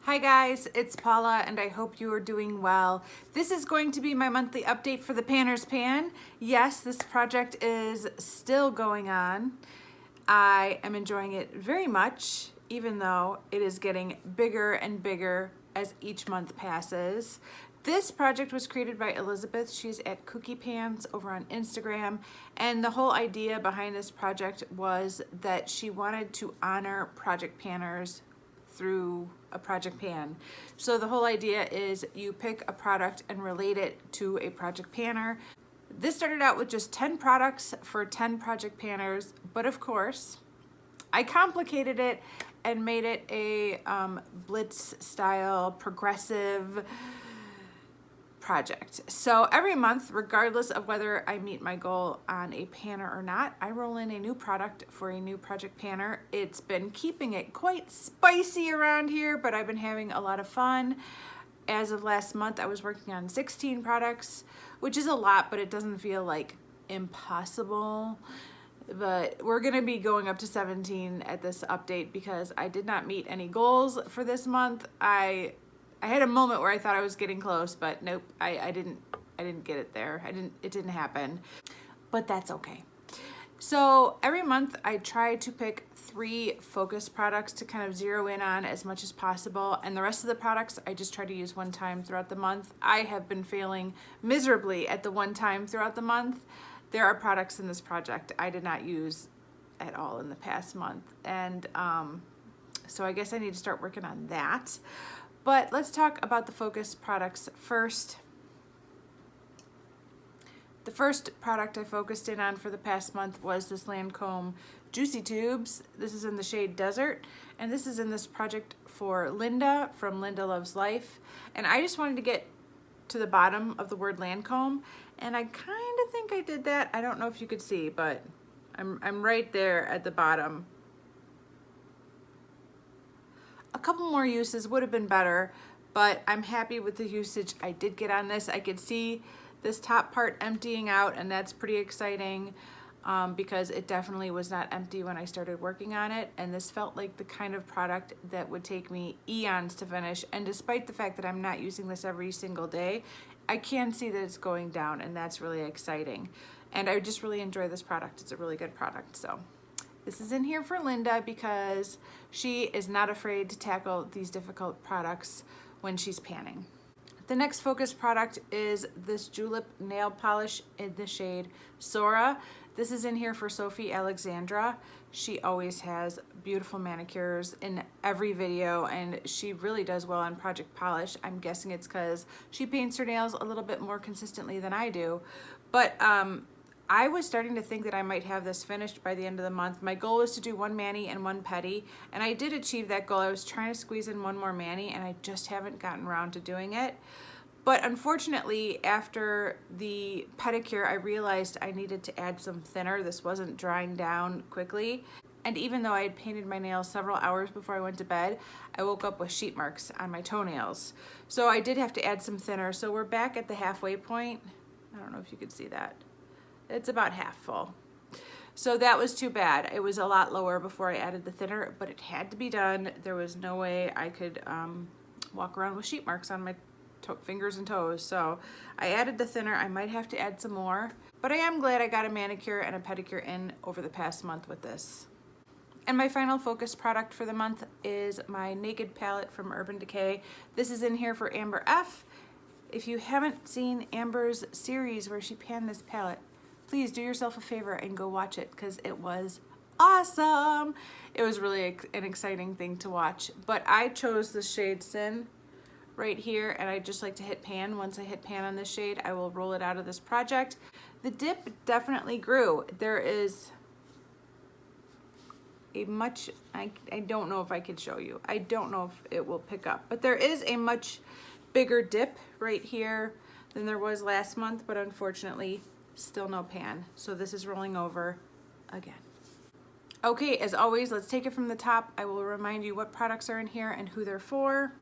Hi guys, it's Paula and I hope you are doing well. This is going to be my monthly update for the Panners Pan. Yes, this project is still going on. I am enjoying it very much, even though it is getting bigger and bigger as each month passes. This project was created by Elizabeth. She's at Cookie Pans over on Instagram. And the whole idea behind this project was that she wanted to honor Project Panners through a project pan. So the whole idea is you pick a product and relate it to a project panner. This started out with just 10 products for 10 project panners, but of course, I complicated it and made it a blitz style progressive project. So every month, regardless of whether I meet my goal on a panner or not, I roll in a new product for a new project panner. It's been keeping it quite spicy around here, but I've been having a lot of fun. As of last month, I was working on 16 products, which is a lot, but it doesn't feel like impossible. But we're gonna be going up to 17 at this update because I did not meet any goals for this month. I had a moment where I thought I was getting close, but nope, I didn't get it there. It didn't happen, but that's okay. So every month I try to pick 3 focus products to kind of zero in on as much as possible. And the rest of the products I just try to use one time throughout the month. I have been failing miserably at the one time throughout the month. There are products in this project I did not use at all in the past month. And so I guess I need to start working on that. But let's talk about the focus products first. The first product I focused in on for the past month was this Lancome Juicy Tubes. This is in the shade Desert, and this is in this project for Linda from Linda Loves Life. And I just wanted to get to the bottom of the word Lancome, and I kind of think I did that. I don't know if you could see, but I'm right there at the bottom. A couple more uses would have been better, but I'm happy with the usage I did get on this. I could see this top part emptying out, and that's pretty exciting because it definitely was not empty when I started working on it, and this felt like the kind of product that would take me eons to finish. And despite the fact that I'm not using this every single day, I can see that it's going down, and that's really exciting. And I just really enjoy this product. It's a really good product. So this is in here for Linda because she is not afraid to tackle these difficult products when she's panning. The next focus product is this Julep nail polish in the shade Sora. This is in here for Sophie Alexandra. She always has beautiful manicures in every video, and she really does well on project polish. I'm guessing it's because she paints her nails a little bit more consistently than I do. But I was starting to think that I might have this finished by the end of the month. My goal was to do 1 mani and 1 pedi, and I did achieve that goal. I was trying to squeeze in 1 more mani, and I just haven't gotten around to doing it. But unfortunately, after the pedicure, I realized I needed to add some thinner. This wasn't drying down quickly. And even though I had painted my nails several hours before I went to bed, I woke up with sheet marks on my toenails. So I did have to add some thinner. So we're back at the halfway point. I don't know if you could see that. It's about half full. So that was too bad. It was a lot lower before I added the thinner, but it had to be done. There was no way I could walk around with sheet marks on my fingers and toes. So I added the thinner. I might have to add some more, but I am glad I got a manicure and a pedicure in over the past month with this. And my final focus product for the month is my Naked palette from Urban Decay. This is in here for Amber F. If you haven't seen Amber's series where she panned this palette, please do yourself a favor and go watch it because it was awesome. It was really an exciting thing to watch. But I chose the shade Sin right here, and I just like to hit pan. Once I hit pan on this shade, I will roll it out of this project. The dip definitely grew. There is a much, I don't know if I could show you. I don't know if it will pick up, but there is a much bigger dip right here than there was last month, but unfortunately, still no pan. So this is rolling over again. Okay, as always, let's take it from the top. I will remind you what products are in here and who they're for.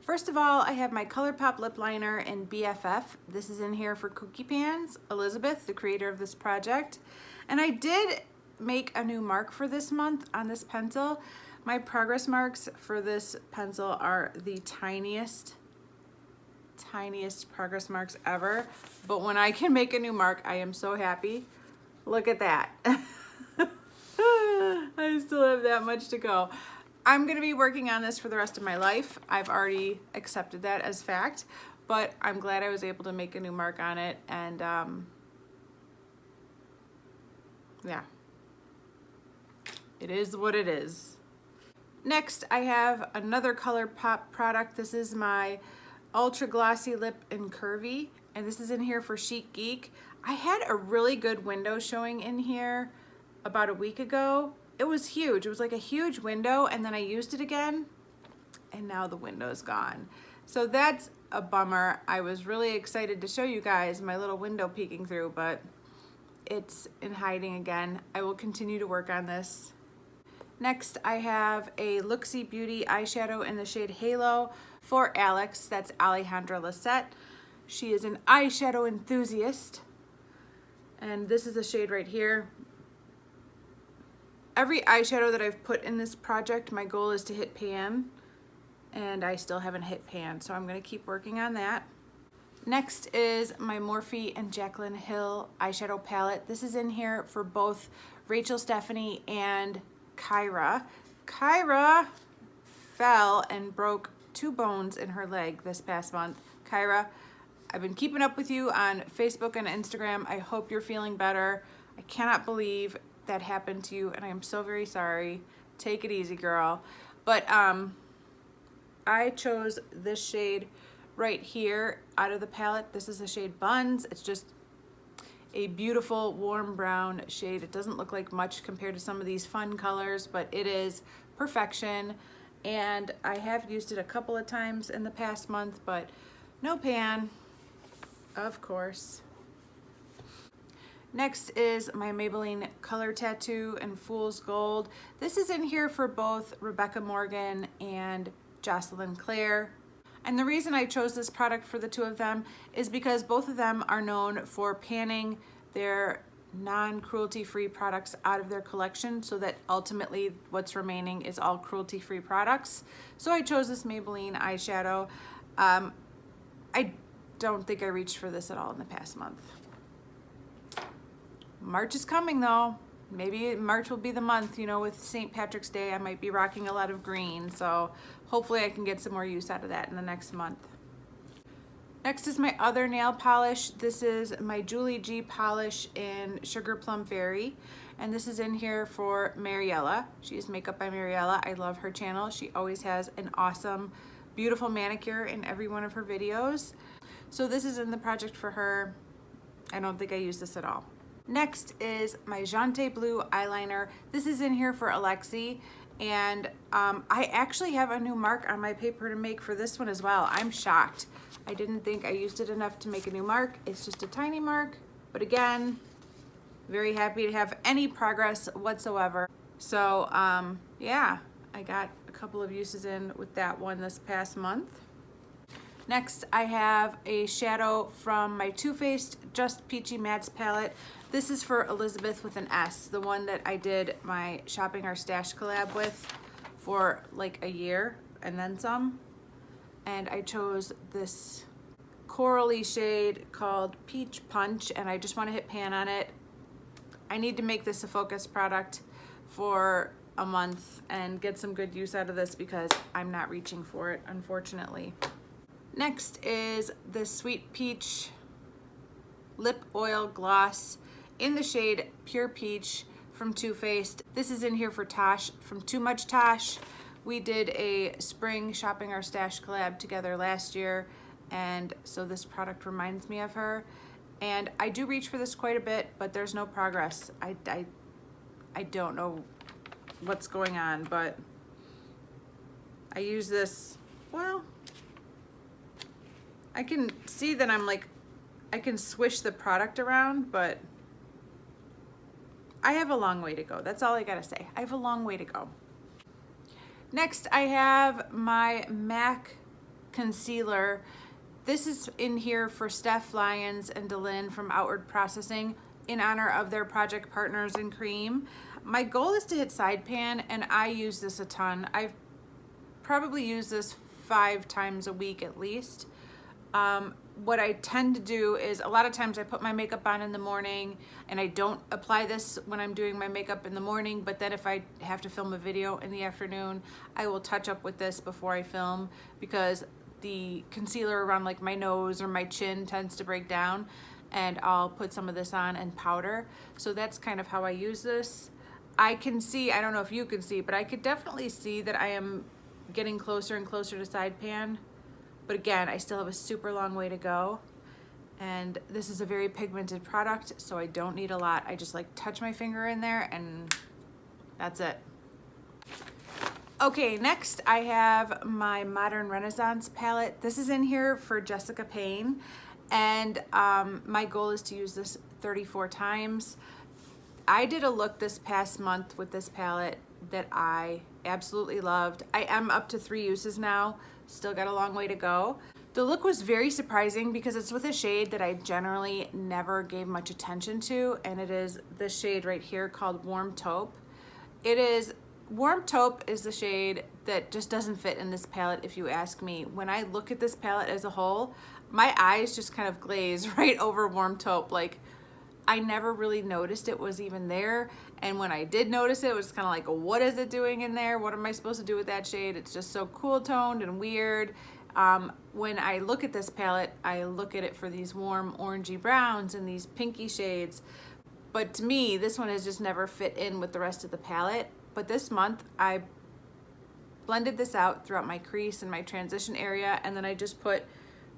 First of all, I have my ColourPop lip liner in BFF. This is in here for Cookie Pans, Elizabeth, the creator of this project. And I did make a new mark for this month on this pencil, My progress marks for this pencil are the tiniest progress marks ever. But when I can make a new mark, I am so happy. Look at that. I still have that much to go. I'm gonna be working on this for the rest of my life. I've already accepted that as fact, but I'm glad I was able to make a new mark on it, and yeah, it is what it is. Next, I have another ColourPop product. This is my Ultra Glossy Lip in Curvy, and this is in here for Chic Geek. I had a really good window showing in here about a week ago. It was huge. It was like a huge window, and then I used it again, and now the window's gone. So that's a bummer. I was really excited to show you guys my little window peeking through, but it's in hiding again. I will continue to work on this. Next, I have a Looksy Beauty eyeshadow in the shade Halo for Alex. That's Alejandra Lisette. She is an eyeshadow enthusiast, and this is the shade right here. Every eyeshadow that I've put in this project, my goal is to hit pan, and I still haven't hit pan, so I'm gonna keep working on that. Next is my Morphe and Jaclyn Hill eyeshadow palette. This is in here for both Rachel Stephanie and Kyra. Kyra fell and broke 2 bones in her leg this past month. Kyra, I've been keeping up with you on Facebook and Instagram. I hope you're feeling better. I cannot believe that happened to you, and I am so very sorry. Take it easy, girl. But I chose this shade right here out of the palette. This is the shade Buns. It's just a beautiful warm brown shade. It doesn't look like much compared to some of these fun colors, but it is perfection. And I have used it a couple of times in the past month, but no pan, of course. Next is my Maybelline Color Tattoo in Fool's Gold. This is in here for both Rebecca Morgan and Jocelyn Claire. And the reason I chose this product for the 2 of them is because both of them are known for panning their non-cruelty-free products out of their collection, so that ultimately what's remaining is all cruelty-free products. So I chose this Maybelline eyeshadow. I don't think I reached for this at all in the past month. March is coming though. Maybe March will be the month, you know, with St. Patrick's Day, I might be rocking a lot of green. So hopefully I can get some more use out of that in the next month. Next is my other nail polish. This is my Julie G polish in Sugar Plum Fairy. And this is in here for Mariella. She is Makeup by Mariella. I love her channel. She always has an awesome, beautiful manicure in every one of her videos. So this is in the project for her. I don't think I use this at all. Next is my Jante Blue eyeliner. This is in here for Alexi, and I actually have a new mark on my paper to make for this one as well. I'm shocked. I didn't think I used it enough to make a new mark. It's just a tiny mark, but again, very happy to have any progress whatsoever. So yeah, I got a couple of uses in with that one this past month. Next, I have a shadow from my Too Faced Just Peachy Mattes palette. This is for Elizabeth with an S, the one that I did my Shopping Our Stash collab with for like a year and then some. And I chose this corally shade called Peach Punch, and I just want to hit pan on it. I need to make this a focus product for a month and get some good use out of this because I'm not reaching for it, unfortunately. Next is the Sweet Peach Lip Oil Gloss in the shade Pure Peach from Too Faced. This is in here for Tosh from Too Much Tosh. We did a spring Shopping Our Stash collab together last year, and so this product reminds me of her. And I do reach for this quite a bit, but there's no progress. I don't know what's going on, but I use this, well, I can see that I'm like, I can swish the product around, but I have a long way to go. That's all I gotta say. I have a long way to go. Next, I have my MAC concealer. This is in here for Steph Lyons and Delynn from Outward Processing in honor of their project partners in cream. My goal is to hit side pan, and I use this a ton. I've probably used this 5 times a week at least. What I tend to do is a lot of times I put my makeup on in the morning, and I don't apply this when I'm doing my makeup in the morning, but then if I have to film a video in the afternoon, I will touch up with this before I film, because the concealer around like my nose or my chin tends to break down, and I'll put some of this on and powder. So that's kind of how I use this. I can see, I don't know if you can see, but I could definitely see that I am getting closer and closer to side pan. But again, I still have a super long way to go. And this is a very pigmented product, so I don't need a lot. I just like touch my finger in there and that's it. Okay, next I have my Modern Renaissance palette. This is in here for Jessica Payne. And my goal is to use this 34 times. I did a look this past month with this palette that I absolutely loved. I am up to 3 uses now. Still got a long way to go. The look was very surprising because it's with a shade that I generally never gave much attention to, and it is this shade right here called Warm Taupe. Warm Taupe is the shade that just doesn't fit in this palette, if you ask me. When I look at this palette as a whole, my eyes just kind of glaze right over Warm Taupe. Like, I never really noticed it was even there, and when I did notice it, it was kind of like, what is it doing in there? What am I supposed to do with that shade? It's just so cool toned and weird. When I look at this palette, I look at it for these warm orangey browns and these pinky shades, but to me, this one has just never fit in with the rest of the palette. But this month, I blended this out throughout my crease and my transition area, and then I just put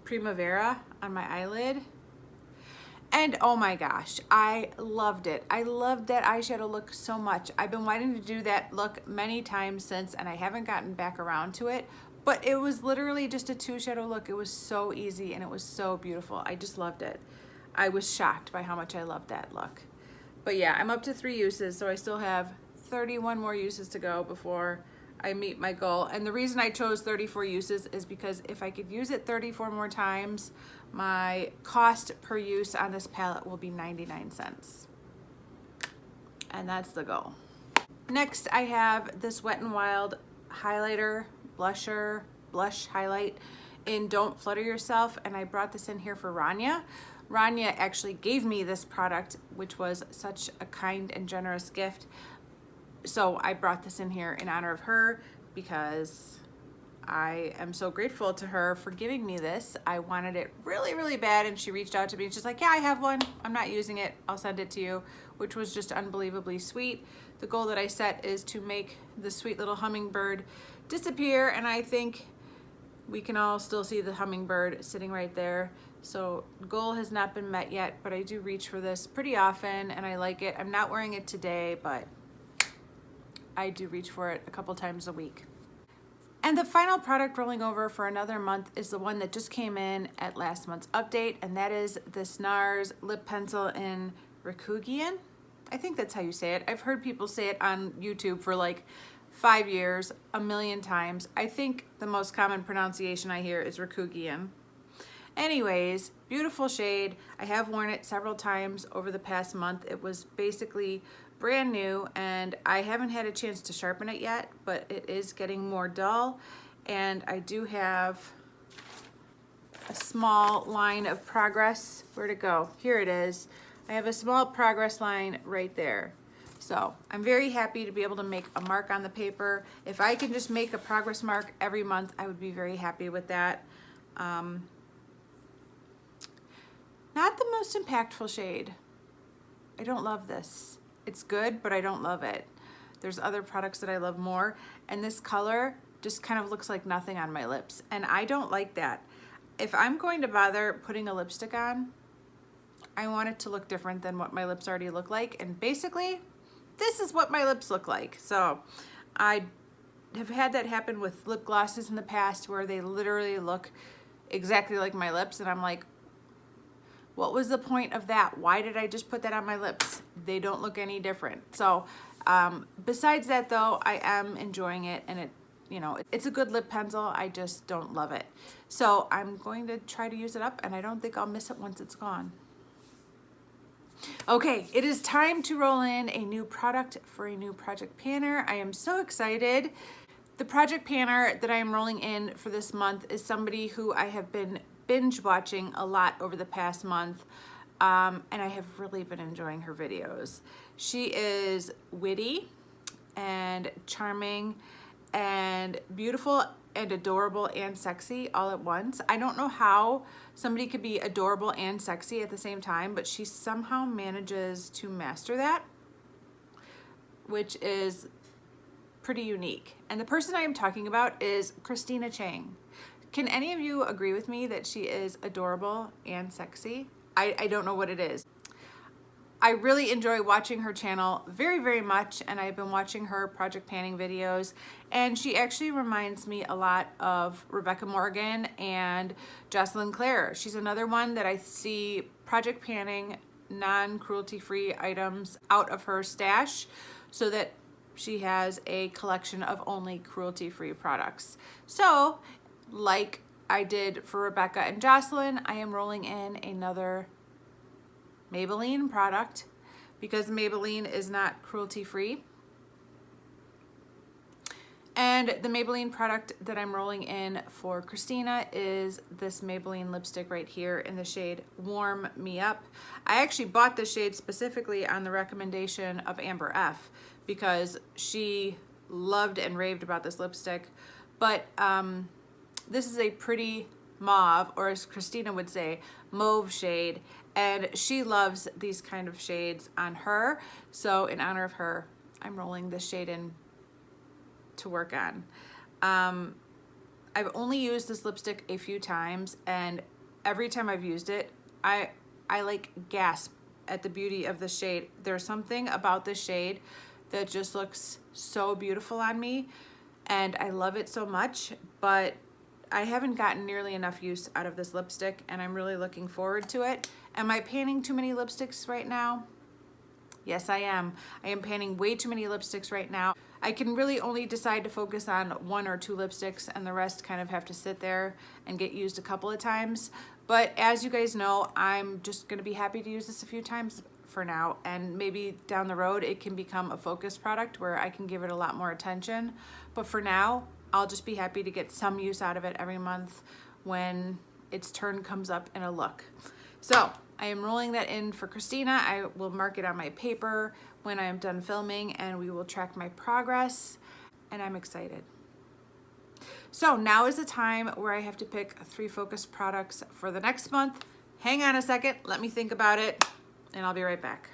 Primavera on my eyelid. And oh my gosh, I loved it. I loved that eyeshadow look so much. I've been wanting to do that look many times since, and I haven't gotten back around to it, but it was literally just a 2 shadow look. It was so easy and it was so beautiful. I just loved it. I was shocked by how much I loved that look. But yeah, I'm up to 3 uses, so I still have 31 more uses to go before I meet my goal. And the reason I chose 34 uses is because if I could use it 34 more times, my cost per use on this palette will be 99 cents. And that's the goal. Next, I have this Wet n Wild highlighter, blush highlight in Don't Flutter Yourself, and I brought this in here for Rania. Rania actually gave me this product, which was such a kind and generous gift. So I brought this in here in honor of her because I am so grateful to her for giving me this. I wanted it really, really bad, and she reached out to me and she's like, yeah, I have one. I'm not using it. I'll send it to you, which was just unbelievably sweet. The goal that I set is to make the sweet little hummingbird disappear, and I think we can all still see the hummingbird sitting right there. So goal has not been met yet, but I do reach for this pretty often and I like it. I'm not wearing it today, but I do reach for it a couple times a week. And the final product rolling over for another month is the one that just came in at last month's update, and that is this NARS lip pencil in Rikugian. I think that's how you say it. I've heard people say it on YouTube for like 5 years, a million times. I think the most common pronunciation I hear is Rikugian. Anyways, beautiful shade. I have worn it several times over the past month. It was basically brand new, and I haven't had a chance to sharpen it yet, but it is getting more dull, and I do have a small line of progress. Where'd it go? Here it is. I have a small progress line right there. So I'm very happy to be able to make a mark on the paper. If I can just make a progress mark every month, I would be very happy with that. Not the most impactful shade. I don't love this. It's good, but I don't love it. There's other products that I love more, and this color just kind of looks like nothing on my lips, and I don't like that. If I'm going to bother putting a lipstick on, I want it to look different than what my lips already look like, and basically, this is what my lips look like. So I have had that happen with lip glosses in the past where they literally look exactly like my lips, and I'm like, what was the point of that? Why did I just put that on my lips? They don't look any different. So besides that though, I am enjoying it, and it, you know, it's a good lip pencil. I just don't love it. So I'm going to try to use it up, and I don't think I'll miss it once it's gone. Okay, it is time to roll in a new product for a new project panner. I am so excited. The project panner that I am rolling in for this month is somebody who I have been binge watching a lot over the past month, and I have really been enjoying her videos. She is witty and charming and beautiful and adorable and sexy all at once. I don't know how somebody could be adorable and sexy at the same time, but she somehow manages to master that, which is pretty unique. And the person I am talking about is Christina Chang. Can any of you agree with me that she is adorable and sexy? I don't know what it is. I really enjoy watching her channel very, very much, and I've been watching her project panning videos, and she actually reminds me a lot of Rebecca Morgan and Jocelyn Clare. She's another one that I see project panning non-cruelty-free items out of her stash so that she has a collection of only cruelty-free products. So, like I did for Rebecca and Jocelyn, I am rolling in another Maybelline product because Maybelline is not cruelty-free. And the Maybelline product that I'm rolling in for Christina is this Maybelline lipstick right here in the shade Warm Me Up. I actually bought this shade specifically on the recommendation of Amber F because she loved and raved about this lipstick. But this is a pretty mauve, or as Christina would say, mauve shade, and she loves these kind of shades on her. So in honor of her, I'm rolling this shade in to work on. I've only used this lipstick a few times, and every time I've used it, I like gasp at the beauty of the shade. There's something about this shade that just looks so beautiful on me, and I love it so much, but I haven't gotten nearly enough use out of this lipstick, and I'm really looking forward to it. Am I panning too many lipsticks right now? Yes, I am. I am panning way too many lipsticks right now. I can really only decide to focus on 1 or 2 lipsticks, and the rest kind of have to sit there and get used a couple of times. But as you guys know, I'm just gonna be happy to use this a few times for now, and maybe down the road it can become a focus product where I can give it a lot more attention. But for now, I'll just be happy to get some use out of it every month when its turn comes up in a look. So I am rolling that in for Christina. I will mark it on my paper when I am done filming, and we will track my progress, and I'm excited. So now is the time where I have to pick 3 focus products for the next month. Hang on a second, let me think about it, and I'll be right back.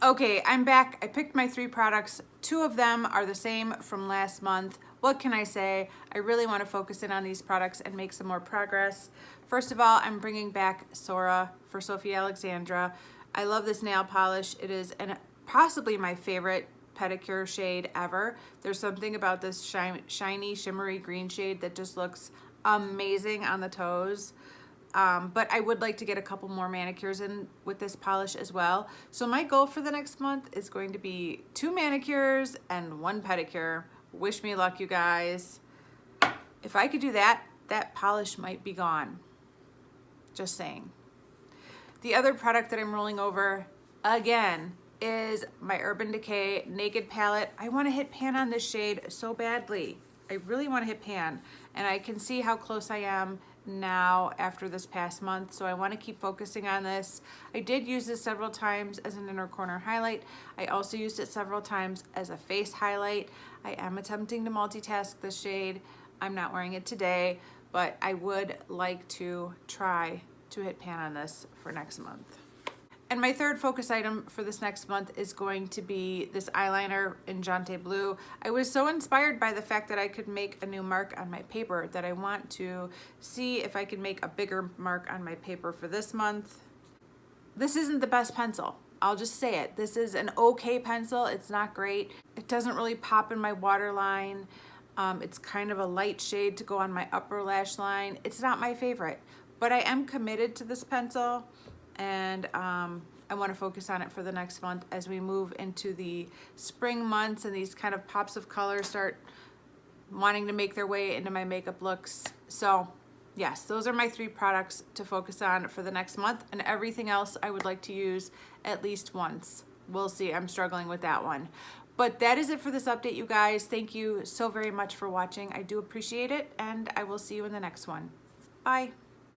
Okay, I'm back. I picked my 3 products. 2 of them are the same from last month. What can I say? I really want to focus in on these products and make some more progress. First of all, I'm bringing back Sora for Sophie Alexandra. I love this nail polish. It is possibly my favorite pedicure shade ever. There's something about this shiny, shimmery green shade that just looks amazing on the toes. But I would like to get a couple more manicures in with this polish as well. So my goal for the next month is going to be 2 manicures and 1 pedicure. Wish me luck, you guys. If I could do that, that polish might be gone. Just saying. The other product that I'm rolling over again is my Urban Decay Naked Palette. I want to hit pan on this shade so badly. I really want to hit pan, and I can see how close I am now after this past month, so I want to keep focusing on this. I did use this several times as an inner corner highlight. I also used it several times as a face highlight. I am attempting to multitask this shade. I'm not wearing it today, but I would like to try to hit pan on this for next month. And my third focus item for this next month is going to be this eyeliner in Jante Blue. I was so inspired by the fact that I could make a new mark on my paper that I want to see if I can make a bigger mark on my paper for this month. This isn't the best pencil. I'll just say it. This is an okay pencil. It's not great. It doesn't really pop in my waterline. It's kind of a light shade to go on my upper lash line. It's not my favorite, but I am committed to this pencil, and I want to focus on it for the next month as we move into the spring months and these kind of pops of color start wanting to make their way into my makeup looks. So yes, those are my 3 products to focus on for the next month, and everything else I would like to use at least once. We'll see, I'm struggling with that one. But that is it for this update, you guys. Thank you so very much for watching. I do appreciate it, and I will see you in the next one. Bye.